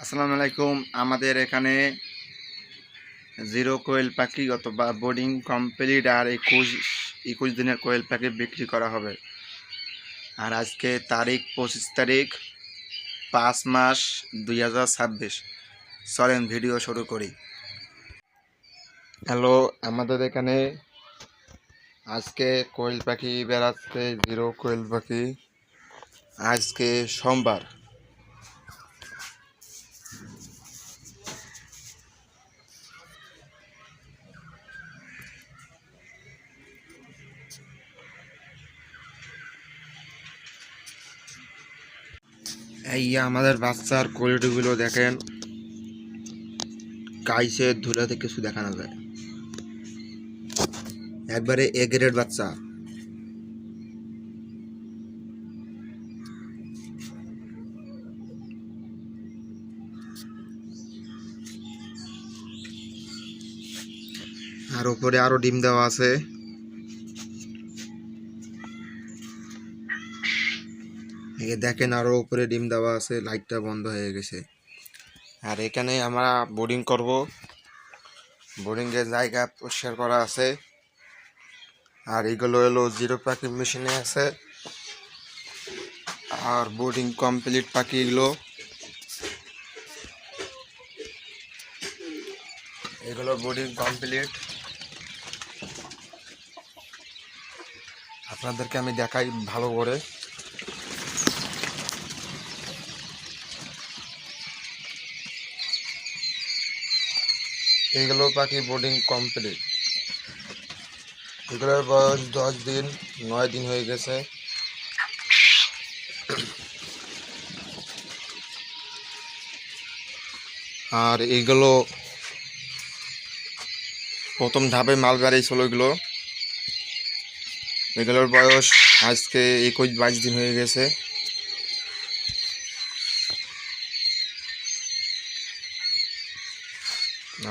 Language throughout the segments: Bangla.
আসসালামু আলাইকুম। আমাদের এখানে জিরো কোয়েল পাখি অথবা বোর্ডিং কমপ্লিট আর 21 দিনের কোয়েল পাখি বিক্রি করা হবে। আর আজকে তারিখ 25 তারিখ 5 মাস 2026। চলেন ভিডিও শুরু করি। হ্যালো, আমাদের এখানে আজকে কোয়েল পাখি বেড়াচ্ছে, জিরো কোয়েল পাখি। আজকে সোমবার। এই আমাদের বাচ্চার কোয়ালিটিগুলো দেখেন, কাইসের ধুলাতে কিছু দেখানো যায়, একবারে এ গ্রেড বাচ্চা। আর উপরে আরো ডিম দেওয়া আছে। দেখেন আরো উপরে ডিম দেওয়া আছে, লাইটটা বন্ধ হয়ে গেছে। আর এখানে আমরা বোর্ডিং করব, বোর্ডিং এর জায়গা পরিষ্কার করা আছে। আর এগুলো হলো জিরো পাখি মেশিনে আছে। আর বোর্ডিং কমপ্লিট পাখি এগুলো বোর্ডিং কমপ্লিট। আপনাদেরকে আমি দেখাই ভালো করে। এইগুলো পাখি বোর্ডিং কমপ্লিট। এগুলোর বয়স 10 দিন 9 দিন হয়ে গেছে। আর এইগুলো প্রথম ধাপে মাল বেড়াইছিল। এগুলোর বয়স আজকে 21-22 দিন হয়ে গেছে।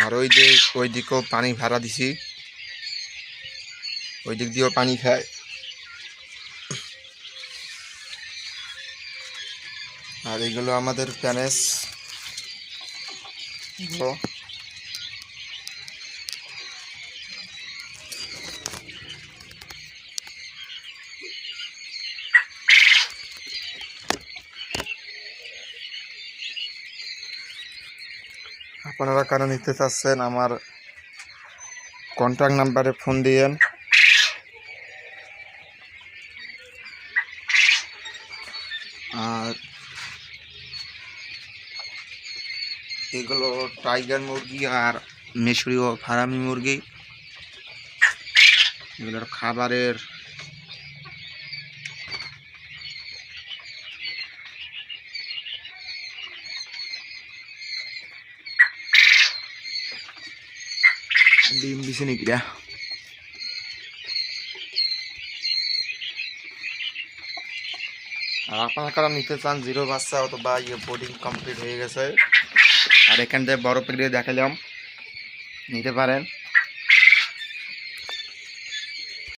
আর ওই দিকেও পানি ভাড়া দিছি, ওই দিক দিয়েও পানি খায়। আর এগুলো আমাদের প্যানেস। আপনারা কারা নিতে চাচ্ছেন আমার কন্ট্যাক্ট নাম্বারে ফোন দিয়েন। আর এগুলো টাইগার মুরগি আর মিশরীয় ফার্মি মুরগি। এগুলোর খাবারের ডিম দিছে নাকি? আর আপনারা কারা নিতে চান জিরো বাচ্চা অথবা বোর্ডিং কমপ্লিট হয়ে গেছে, আর এখান থেকে বড় পেরিয়ে দেখালাম, নিতে পারেন।